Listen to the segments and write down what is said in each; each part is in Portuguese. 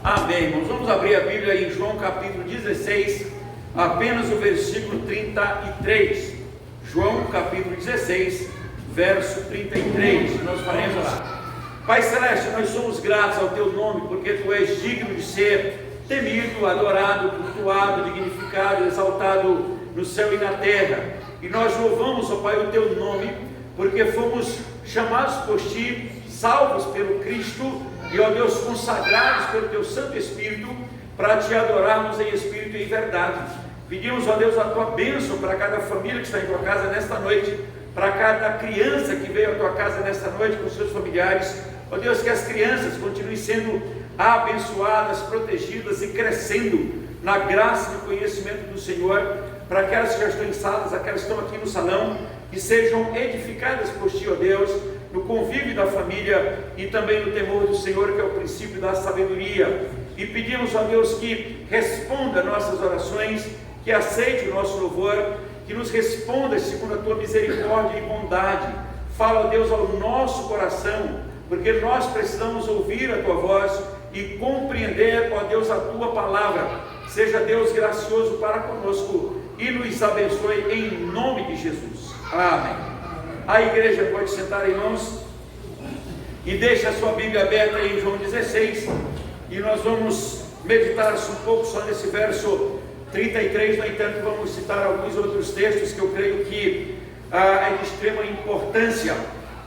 Amém, irmãos. Vamos abrir a Bíblia em João capítulo 16, apenas o versículo 33. João capítulo 16, verso 33. Nós faremos lá. Pai Celeste, nós somos gratos ao Teu nome, porque Tu és digno de ser temido, adorado, cultuado, dignificado, exaltado no céu e na terra. E nós louvamos, ó Pai, o Teu nome, porque fomos chamados por Ti, salvos pelo Cristo, e, ó Deus, consagrados pelo Teu Santo Espírito, para Te adorarmos em Espírito e em verdade. Pedimos, ó Deus, a Tua bênção para cada família que está em Tua casa nesta noite, para cada criança que veio à Tua casa nesta noite com seus familiares. Ó Deus, que as crianças continuem sendo abençoadas, protegidas e crescendo na graça e no conhecimento do Senhor, para aquelas que já estão em salas, aquelas que estão aqui no salão, que sejam edificadas por Ti, ó Deus, no convívio da família e também no temor do Senhor, que é o princípio da sabedoria. E pedimos, ó Deus, que responda nossas orações, que aceite o nosso louvor, que nos responda segundo a Tua misericórdia e bondade. Fala, ó Deus, ao nosso coração, porque nós precisamos ouvir a Tua voz e compreender, ó Deus, a Tua palavra. Seja Deus gracioso para conosco e nos abençoe em nome de Jesus. Amém. A igreja pode sentar, irmãos, e deixe a sua Bíblia aberta em João 16, e nós vamos meditar um pouco só nesse verso 33, no entanto vamos citar alguns outros textos que eu creio que é de extrema importância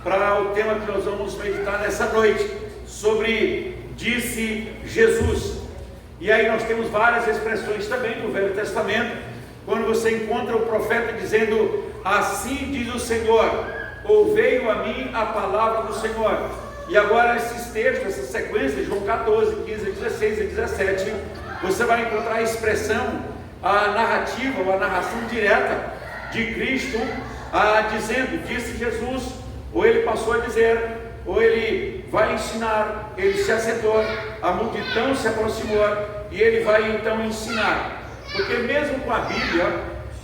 para o tema que nós vamos meditar nessa noite, sobre disse Jesus. E aí nós temos várias expressões também no Velho Testamento, quando você encontra o profeta dizendo: assim diz o Senhor, ou veio a mim a palavra do Senhor. E agora esses textos, essa sequência, João 14, 15, 16 e 17, você vai encontrar a expressão, a narrativa, ou a narração direta de Cristo, dizendo, disse Jesus, ou ele passou a dizer, ou ele vai ensinar. Ele se assentou, a multidão se aproximou, e ele vai então ensinar. Porque mesmo com a Bíblia,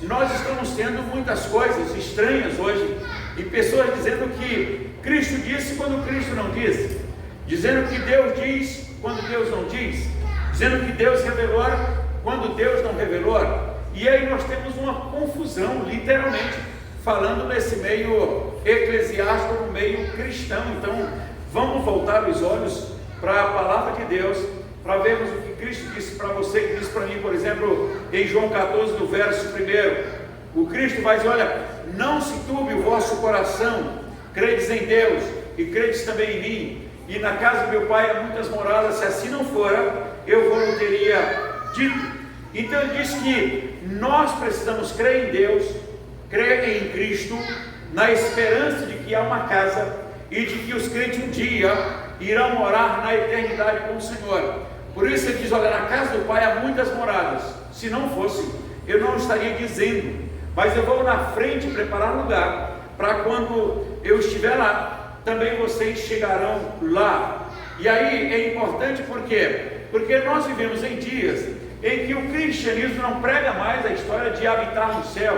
nós estamos tendo muitas coisas estranhas hoje, e pessoas dizendo que Cristo disse quando Cristo não disse, dizendo que Deus diz quando Deus não diz, dizendo que Deus revelou quando Deus não revelou. E aí nós temos uma confusão, literalmente, falando nesse meio eclesiástico, no meio cristão. Então vamos voltar os olhos para a palavra de Deus, para vermos o que Cristo disse para você, que disse para mim, por exemplo, em João 14, no verso 1, o Cristo vai dizer: olha, não se turbe o vosso coração, credes em Deus e credes também em mim, e na casa do meu Pai há muitas moradas, se assim não fora, eu vos não teria dito. Então ele diz que nós precisamos crer em Deus, crer em Cristo, na esperança de que há uma casa, e de que os crentes um dia irão morar na eternidade com o Senhor. Por isso ele diz: olha, na casa do Pai há muitas moradas. Se não fosse, eu não estaria dizendo, mas eu vou na frente preparar lugar, para quando eu estiver lá, também vocês chegarão lá. E aí é importante, por quê? Porque nós vivemos em dias em que o cristianismo não prega mais a história de habitar no céu.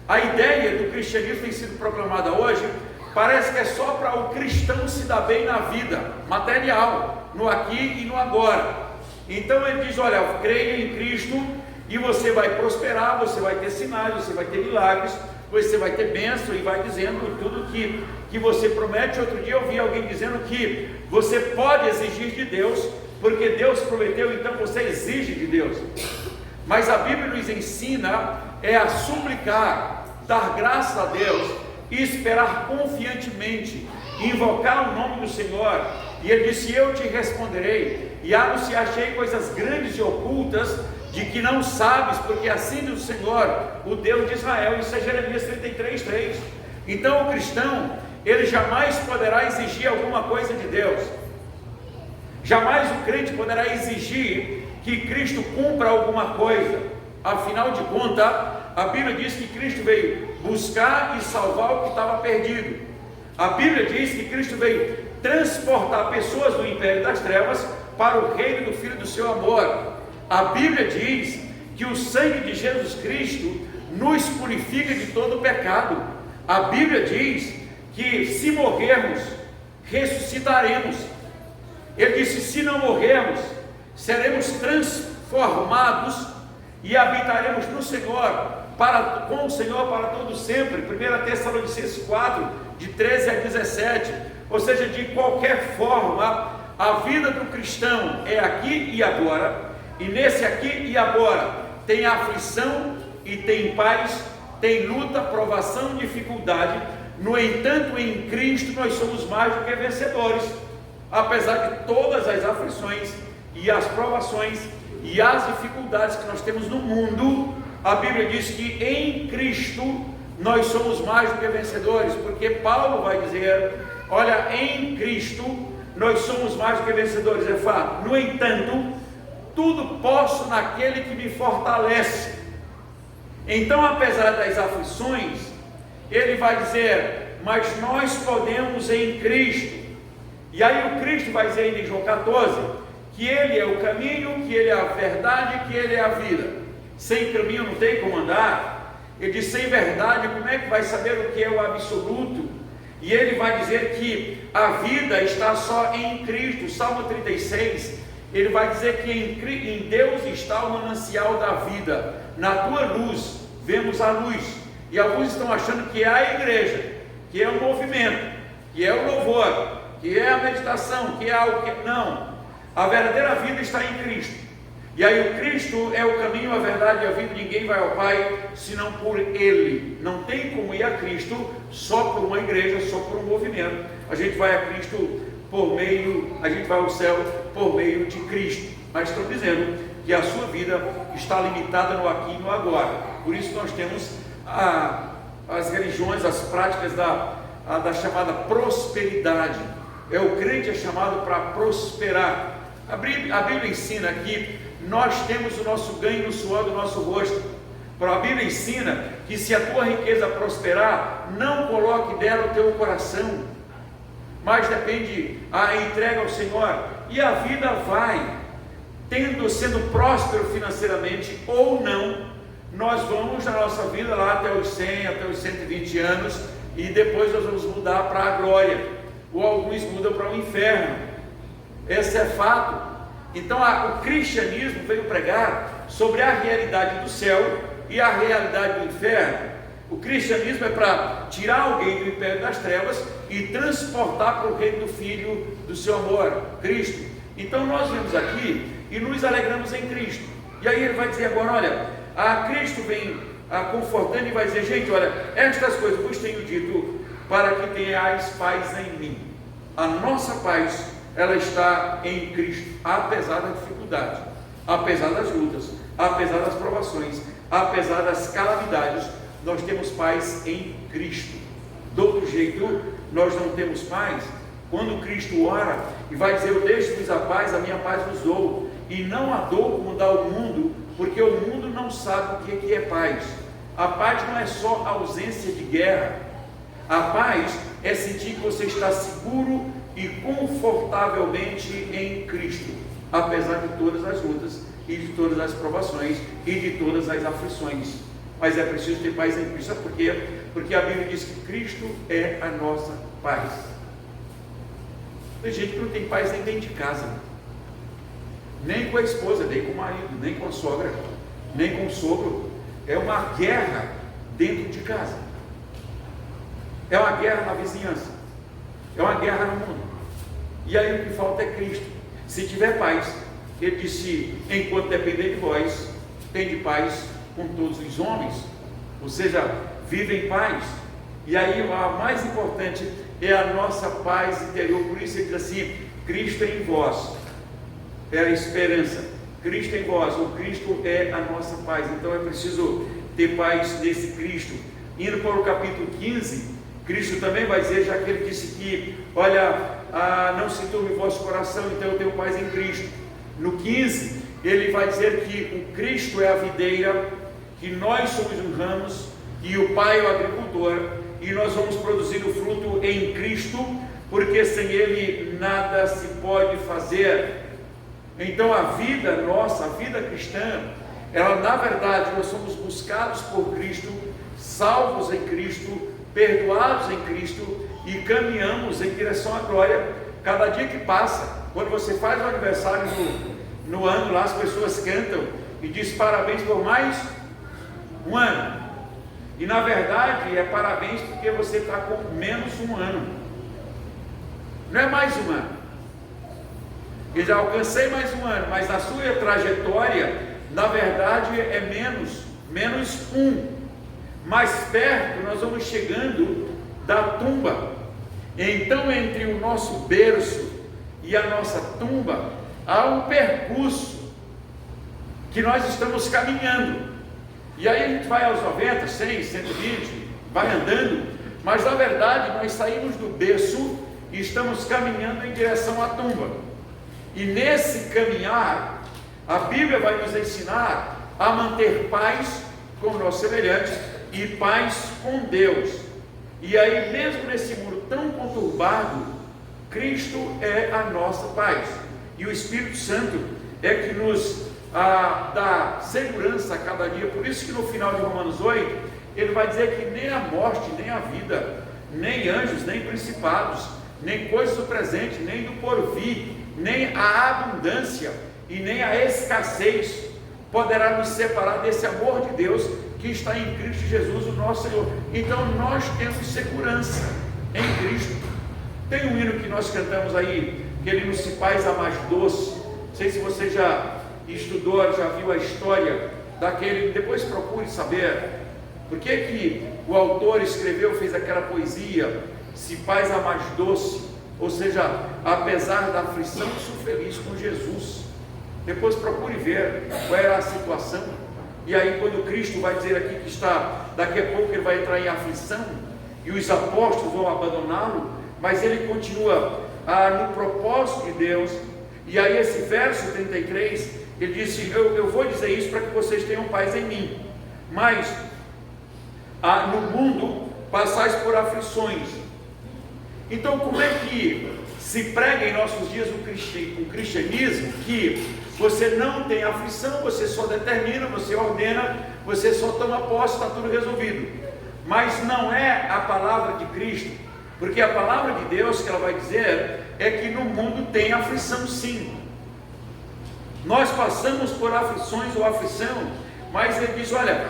A ideia do cristianismo tem sido proclamada hoje, parece que é só para o cristão se dar bem na vida material, no aqui e no agora. Então ele diz: olha, creia em Cristo e você vai prosperar, você vai ter sinais, você vai ter milagres, você vai ter bênção, e vai dizendo tudo que você promete. Outro dia eu vi alguém dizendo que você pode exigir de Deus, porque Deus prometeu, então você exige de Deus. Mas a Bíblia nos ensina a suplicar, dar graça a Deus e esperar confiantemente, invocar o nome do Senhor. E ele disse: eu te responderei, e anunciar-te coisas grandes e ocultas, de que não sabes, porque assim diz o Senhor, o Deus de Israel. Isso é Jeremias 33, 3. Então o cristão, ele jamais poderá exigir alguma coisa de Deus, jamais o crente poderá exigir que Cristo cumpra alguma coisa. Afinal de contas, a Bíblia diz que Cristo veio buscar e salvar o que estava perdido. A Bíblia diz que Cristo veio transportar pessoas do império das trevas para o reino do Filho do seu amor. A Bíblia diz que o sangue de Jesus Cristo nos purifica de todo o pecado. A Bíblia diz que se morrermos, ressuscitaremos. Ele disse: se não morrermos, seremos transformados e habitaremos no Senhor, com o Senhor para todo sempre. 1 Tessalonicenses 4, de 13 a 17. Ou seja, de qualquer forma, a vida do cristão é aqui e agora, e nesse aqui e agora tem aflição e tem paz, tem luta, provação, dificuldade. No entanto, em Cristo nós somos mais do que vencedores, apesar de todas as aflições e as provações e as dificuldades que nós temos no mundo. A Bíblia diz que em Cristo nós somos mais do que vencedores, porque Paulo vai dizer: olha, em Cristo nós somos mais do que vencedores, é fato. No entanto, tudo posso naquele que me fortalece. Então, apesar das aflições, ele vai dizer: mas nós podemos em Cristo. E aí o Cristo vai dizer em João 14, que Ele é o caminho, que Ele é a verdade, que Ele é a vida. Sem caminho não tem como andar. Ele diz: sem verdade, como é que vai saber o que é o absoluto? E ele vai dizer que a vida está só em Cristo. Salmo 36, ele vai dizer que em Deus está o manancial da vida. Na tua luz vemos a luz. E alguns estão achando que é a igreja, que é o movimento, que é o louvor, que é a meditação, que é algo que... Não, a verdadeira vida está em Cristo. E aí o Cristo é o caminho, a verdade e a vida. Ninguém vai ao Pai senão por Ele. Não tem como ir a Cristo só por uma igreja, só por um movimento. A gente vai a Cristo por meio, a gente vai ao céu por meio de Cristo. Mas estou dizendo que a sua vida está limitada no aqui e no agora. Por isso nós temos as religiões, as práticas da chamada prosperidade. O crente é chamado para prosperar. A Bíblia ensina que nós temos o nosso ganho no suor do nosso rosto. A Bíblia ensina que se a tua riqueza prosperar, não coloque dela o teu coração, mas depende a entrega ao Senhor. E a vida vai sendo próspero financeiramente ou não. Nós vamos na nossa vida lá até os 100, até os 120 anos, e depois nós vamos mudar para a glória, ou alguns mudam para o inferno. Esse é fato. Então o cristianismo veio pregar sobre a realidade do céu e a realidade do inferno. O cristianismo é para tirar alguém do império das trevas e transportar para o reino do Filho do seu amor, Cristo. Então nós vemos aqui e nos alegramos em Cristo. E aí ele vai dizer agora: olha, Cristo vem confortando e vai dizer: gente, olha, estas coisas vos tenho dito para que tenhais paz em mim. A nossa paz, ela está em Cristo, apesar da dificuldade, apesar das lutas, apesar das provações, apesar das calamidades. Nós temos paz em Cristo. Do outro jeito, nós não temos paz. Quando Cristo ora e vai dizer: eu deixo-vos a minha paz vos dou, e não a dou como dá o mundo, porque o mundo não sabe o que é paz. A paz não é só ausência de guerra. A paz é sentir que você está seguro e confortavelmente em Cristo, apesar de todas as lutas e de todas as provações e de todas as aflições. Mas é preciso ter paz em Cristo. Sabe por quê? Porque a Bíblia diz que Cristo é a nossa paz. Tem gente que não tem paz nem dentro de casa, nem com a esposa, nem com o marido, nem com a sogra, nem com o sogro. É uma guerra dentro de casa, é uma guerra na vizinhança, é uma guerra no mundo. E aí o que falta é Cristo. Se tiver paz, ele disse: enquanto depender de vós, tende paz com todos os homens. Ou seja, vive em paz. E aí a mais importante é a nossa paz interior. Por isso ele diz assim: Cristo em vós é a esperança. Cristo em vós, o Cristo é a nossa paz. Então é preciso ter paz nesse Cristo. Indo para o capítulo 15, Cristo também vai dizer, já que ele disse que, olha, não se turbe o vosso coração, então eu tenho paz em Cristo. No 15, ele vai dizer que o Cristo é a videira, que nós somos os ramos, e o Pai é o agricultor, e nós vamos produzir o fruto em Cristo, porque sem Ele nada se pode fazer. Então a vida nossa, a vida cristã, Na verdade, nós somos buscados por Cristo, salvos em Cristo, perdoados em Cristo e caminhamos em direção à glória. Cada dia que passa, quando você faz o aniversário no ano, lá as pessoas cantam e diz parabéns por mais um ano. E na verdade é parabéns porque você está com menos um ano. Não é mais um ano. Eu já alcancei mais um ano, mas a sua trajetória, na verdade, é menos um. Mais perto nós vamos chegando da tumba. Então, entre o nosso berço e a nossa tumba, há um percurso que nós estamos caminhando. E aí a gente vai aos 90, 100, 120, vai andando, mas na verdade nós saímos do berço e estamos caminhando em direção à tumba. E nesse caminhar, a Bíblia vai nos ensinar a manter paz com o nosso semelhante e paz com Deus. E aí, mesmo nesse mundo tão conturbado, Cristo é a nossa paz. E o Espírito Santo é que nos dá segurança a cada dia. Por isso que no final de Romanos 8, ele vai dizer que nem a morte, nem a vida, nem anjos, nem principados, nem coisas do presente, nem do porvir, nem a abundância e nem a escassez poderá nos separar desse amor de Deus que está em Cristo Jesus, o nosso Senhor. Então nós temos segurança em Cristo. Tem um hino que nós cantamos aí, que ele nos se faz a mais doce. Não sei se você já estudou, já viu a história daquele, depois procure saber por que o autor escreveu, fez aquela poesia, se faz a mais doce, ou seja, apesar da aflição, sou feliz com Jesus. Depois procure ver qual era a situação. E aí quando Cristo vai dizer aqui que está, daqui a pouco ele vai entrar em aflição, e os apóstolos vão abandoná-lo, mas ele continua no propósito de Deus. E aí esse verso 33, ele disse, eu vou dizer isso para que vocês tenham paz em mim, mas no mundo passais por aflições. Então como é que se prega em nossos dias o cristianismo, que você não tem aflição, você só determina, você ordena, você só toma posse, está tudo resolvido? Mas não é a palavra de Cristo, porque a palavra de Deus que ela vai dizer é que no mundo tem aflição sim. Nós passamos por aflições ou aflição, mas ele diz, olha,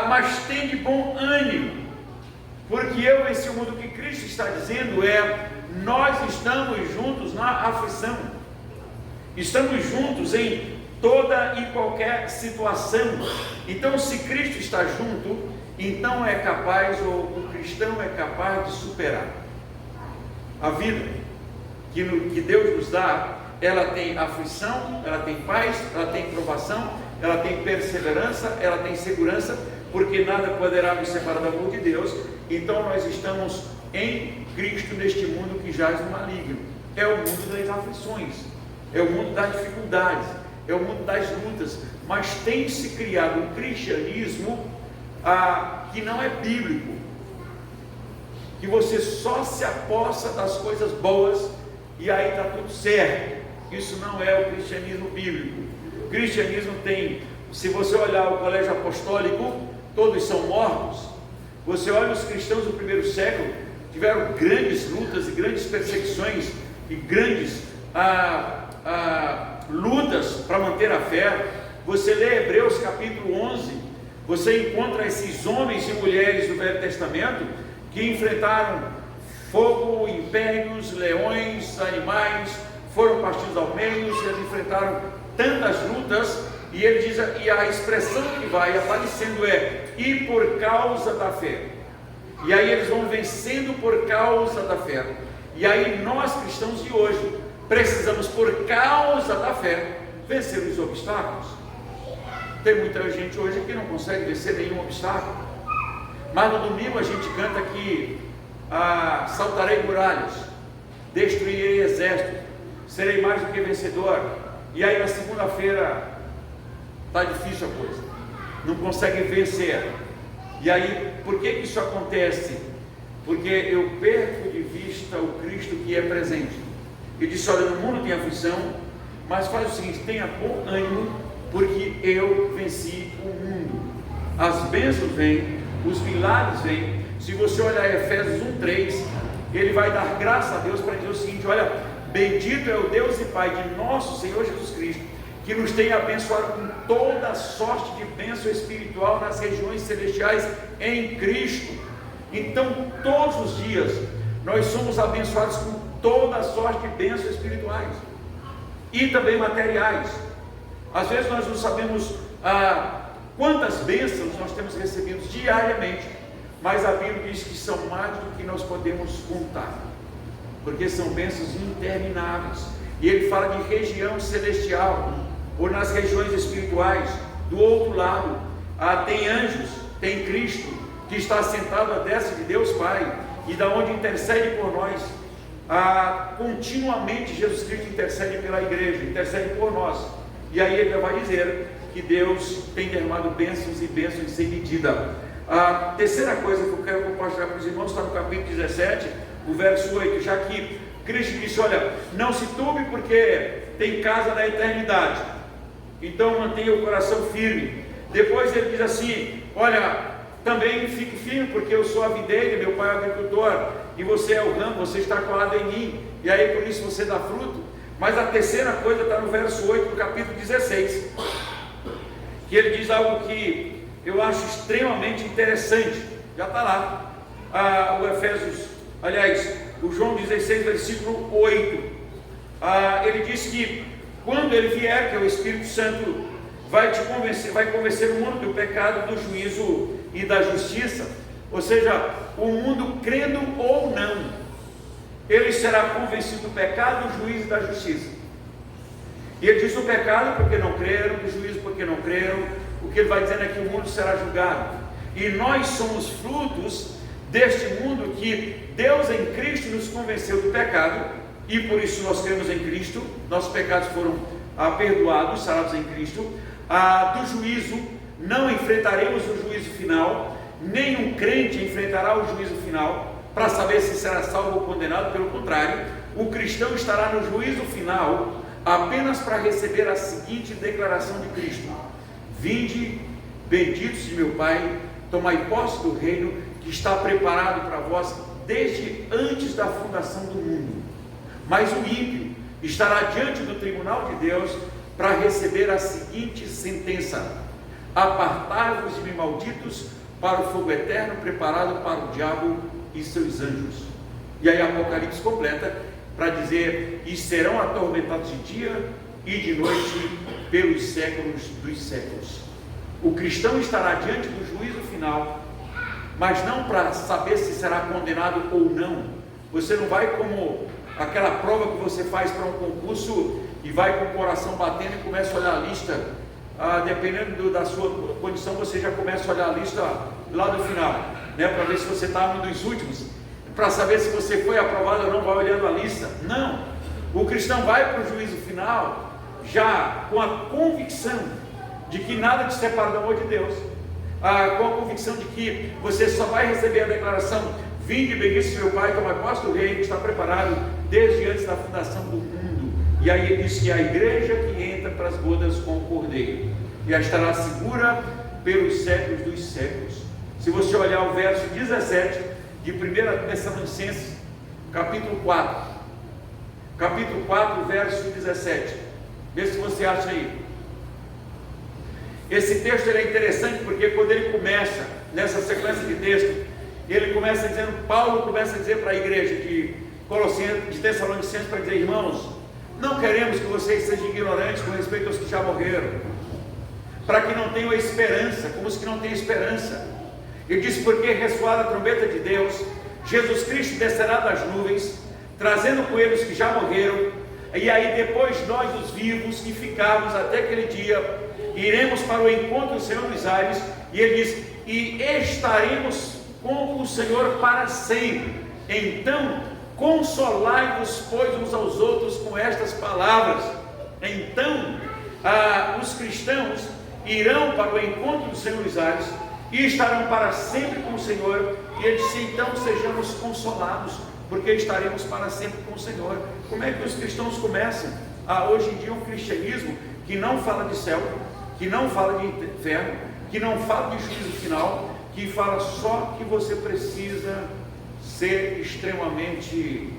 mas tem de bom ânimo, porque eu venci o mundo. O que Cristo está dizendo é, nós estamos juntos na aflição, estamos juntos em toda e qualquer situação. Então se Cristo está junto, então é capaz, ou o cristão é capaz de superar a vida que Deus nos dá. Ela tem aflição, ela tem paz, ela tem provação, ela tem perseverança, ela tem segurança, porque nada poderá nos separar do amor de Deus. Então nós estamos em Cristo neste mundo que jaz no maligno. É o mundo das aflições, é o mundo das dificuldades, é o mundo das lutas, mas tem se criado um cristianismo que não é bíblico, que você só se apossa das coisas boas e aí está tudo certo. Isso não é o cristianismo bíblico. O cristianismo tem, se você olhar o colégio apostólico, todos são mortos. Você olha os cristãos do primeiro século, tiveram grandes lutas e grandes perseguições e grandes lutas para manter a fé. Você lê Hebreus capítulo 11, você encontra esses homens e mulheres do Velho Testamento que enfrentaram fogo, impérios, leões, animais, foram partidos ao meio, eles enfrentaram tantas lutas, e ele diz, e a expressão que vai aparecendo é, e por causa da fé. E aí eles vão vencendo por causa da fé. E aí nós cristãos de hoje precisamos, por causa da fé, vencer os obstáculos. Tem muita gente hoje que não consegue vencer nenhum obstáculo, mas no domingo a gente canta aqui, saltarei muralhas, destruirei exército, serei mais do que vencedor. E aí na segunda-feira está difícil a coisa, não consegue vencer. E aí, por que isso acontece? Porque eu perco de vista o Cristo que é presente. Ele disse, olha, no mundo tem aflição, mas faz o seguinte, tenha bom ânimo, porque eu venci o mundo. As bênçãos vêm, os milagres vêm. Se você olhar Efésios 1:3, ele vai dar graça a Deus para dizer o seguinte: olha, bendito é o Deus e Pai de nosso Senhor Jesus Cristo, que nos tem abençoado com toda sorte de bênção espiritual nas regiões celestiais em Cristo. Então, todos os dias, nós somos abençoados com toda sorte de bênçãos espirituais e também materiais. Às vezes nós não sabemos quantas bênçãos nós temos recebido diariamente, mas a Bíblia diz que são mais do que nós podemos contar, porque são bênçãos intermináveis. E ele fala de região celestial, ou nas regiões espirituais. Do outro lado, tem anjos, tem Cristo, que está sentado à destra de Deus Pai, e da onde intercede por nós. Continuamente Jesus Cristo intercede pela igreja, intercede por nós. E aí ele vai dizer que Deus tem derramado bênçãos e bênçãos sem medida. A terceira coisa que eu quero compartilhar com os irmãos está no capítulo 17, o verso 8, já que Cristo disse: olha, não se turbe porque tem casa na eternidade, então mantenha o coração firme. Depois ele diz assim: olha, também fique firme, porque eu sou a videira, meu pai é o agricultor, e você é o ramo, você está colado em mim, e aí por isso você dá fruto. Mas a terceira coisa está no verso 8 do capítulo 16, que ele diz algo que eu acho extremamente interessante. Já está lá, o João 16, versículo 8, ele diz que quando ele vier, que é o Espírito Santo, vai convencer o mundo do pecado, do juízo e da justiça. Ou seja, o mundo crendo ou não, ele será convencido do pecado, do juízo e da justiça. E ele diz do pecado porque não creram, do juízo porque não creram. O que ele vai dizendo é que o mundo será julgado, e nós somos frutos deste mundo que Deus em Cristo nos convenceu do pecado, e por isso nós cremos em Cristo, nossos pecados foram perdoados, sarados em Cristo. Do juízo, não enfrentaremos o juízo final, nenhum crente enfrentará o juízo final para saber se será salvo ou condenado. Pelo contrário, o cristão estará no juízo final apenas para receber a seguinte declaração de Cristo: vinde, benditos de meu Pai, tomai posse do reino que está preparado para vós desde antes da fundação do mundo. Mas o ímpio estará diante do tribunal de Deus para receber a seguinte sentença: apartai-vos de mim, malditos, para o fogo eterno preparado para o diabo e seus anjos. E aí Apocalipse completa para dizer: e serão atormentados de dia e de noite pelos séculos dos séculos. O cristão estará diante do juízo final, mas não para saber se será condenado ou não. Você não vai como aquela prova que você faz para um concurso e vai com o coração batendo e começa a olhar a lista. Dependendo da sua condição, você já começa a olhar a lista lá no final, né, para ver se você está um dos últimos, para saber se você foi aprovado ou não, vai olhando a lista. Não, o cristão vai para o juízo final já com a convicção de que nada te separa do amor de Deus, com a convicção de que você só vai receber a declaração: vinde, benditos de meu Pai, tomai posse do reino que está preparado desde antes da fundação do mundo. E aí ele diz que a igreja que entra para as bodas com o Cordeiro, e a estará segura pelos séculos dos séculos. Se você olhar o verso 17 de 1 Tessalonicenses, capítulo 4, verso 17, vê se você acha aí. Esse texto ele é interessante porque quando ele começa nessa sequência de texto, ele começa dizendo, Paulo começa a dizer para a igreja de Tessalonicenses, para dizer: irmãos, não queremos que vocês sejam ignorantes com respeito aos que já morreram, para que não tenham esperança, como os que não têm esperança. Ele diz: porque ressoada a trombeta de Deus, Jesus Cristo descerá das nuvens, trazendo com ele os que já morreram, e aí depois nós, os vivos, que ficarmos até aquele dia, iremos para o encontro do Senhor nos ares. E ele diz: e estaremos com o Senhor para sempre. Então consolai-vos, pois, uns aos outros com estas palavras. Então os cristãos irão para o encontro do Senhor nos ares e estarão para sempre com o Senhor. E ele disse: então sejamos consolados, porque estaremos para sempre com o Senhor. Como é que os cristãos começam? Hoje em dia um cristianismo que não fala de céu, que não fala de inferno, que não fala de juízo final, que fala só que você precisa ser extremamente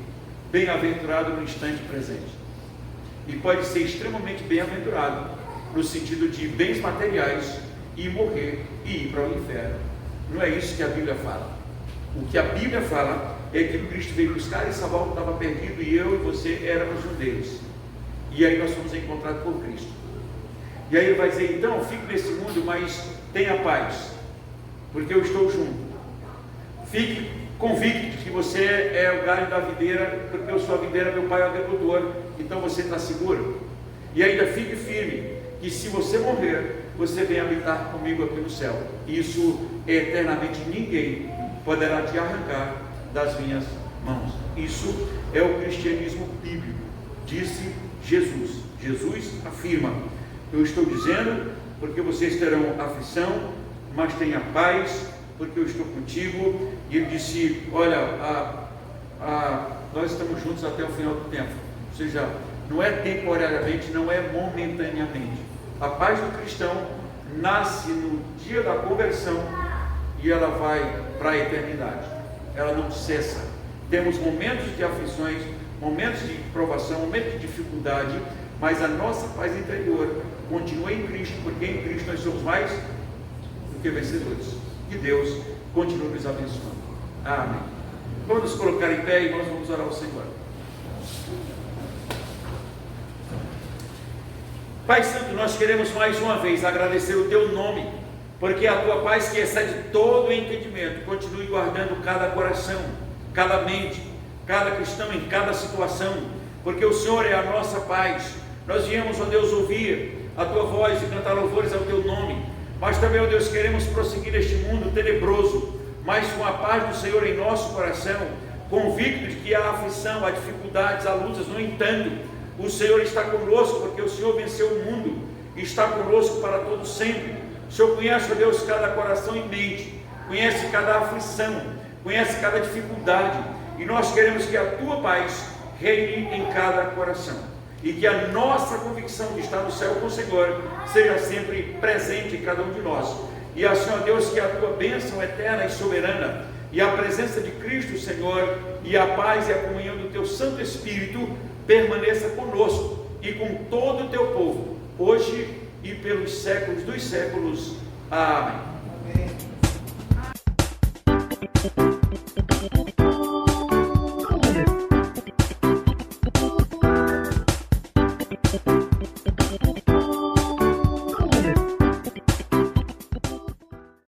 bem-aventurado no instante presente. E pode ser extremamente bem-aventurado no sentido de bens materiais e morrer e ir para o inferno. Não é isso que a Bíblia fala. O que a Bíblia fala é que Cristo veio buscar e salvar o que estava perdido, e eu e você éramos um deles. E aí nós fomos encontrados por Cristo. E aí ele vai dizer, então, fique nesse mundo, mas tenha paz, porque eu estou junto. Fique convicto de que você é o galho da videira, porque eu sou a videira, meu pai é o agricultor, então você está seguro. E ainda fique firme, que se você morrer, você vem habitar comigo aqui no céu. Isso eternamente ninguém poderá te arrancar das minhas mãos. Isso é o cristianismo bíblico, disse Jesus. Jesus afirma, eu estou dizendo, porque vocês terão aflição, mas tenha paz, porque eu estou contigo. E ele disse, olha, nós estamos juntos até o final do tempo. Ou seja, não é temporariamente, não é momentaneamente. A paz do cristão nasce no dia da conversão e ela vai para a eternidade. Ela não cessa. Temos momentos de aflições, momentos de provação, momentos de dificuldade, mas a nossa paz interior continua em Cristo, porque em Cristo nós somos mais do que vencedores. Que Deus continue nos abençoando. Amém. Vamos nos colocar em pé e nós vamos orar ao Senhor. Pai Santo, nós queremos mais uma vez agradecer o Teu nome, porque a Tua paz, que excede todo o entendimento, continue guardando cada coração, cada mente, cada cristão em cada situação, porque o Senhor é a nossa paz. Nós viemos, ó Deus, ouvir a Tua voz e cantar louvores ao Teu nome, mas também, ó Deus, queremos prosseguir neste mundo tenebroso, mas com a paz do Senhor em nosso coração, convictos de que há aflição, há dificuldades, há lutas. No entanto, o Senhor está conosco, porque o Senhor venceu o mundo e está conosco para todo sempre. O Senhor conhece, ó Deus, cada coração e mente, conhece cada aflição, conhece cada dificuldade, e nós queremos que a Tua paz reine em cada coração, e que a nossa convicção de estar no céu com o Senhor seja sempre presente em cada um de nós. E assim, ó Deus, que a Tua bênção eterna e soberana, e a presença de Cristo, Senhor, e a paz e a comunhão do Teu Santo Espírito permaneça conosco e com todo o Teu povo, hoje e pelos séculos dos séculos. Amém. Amém.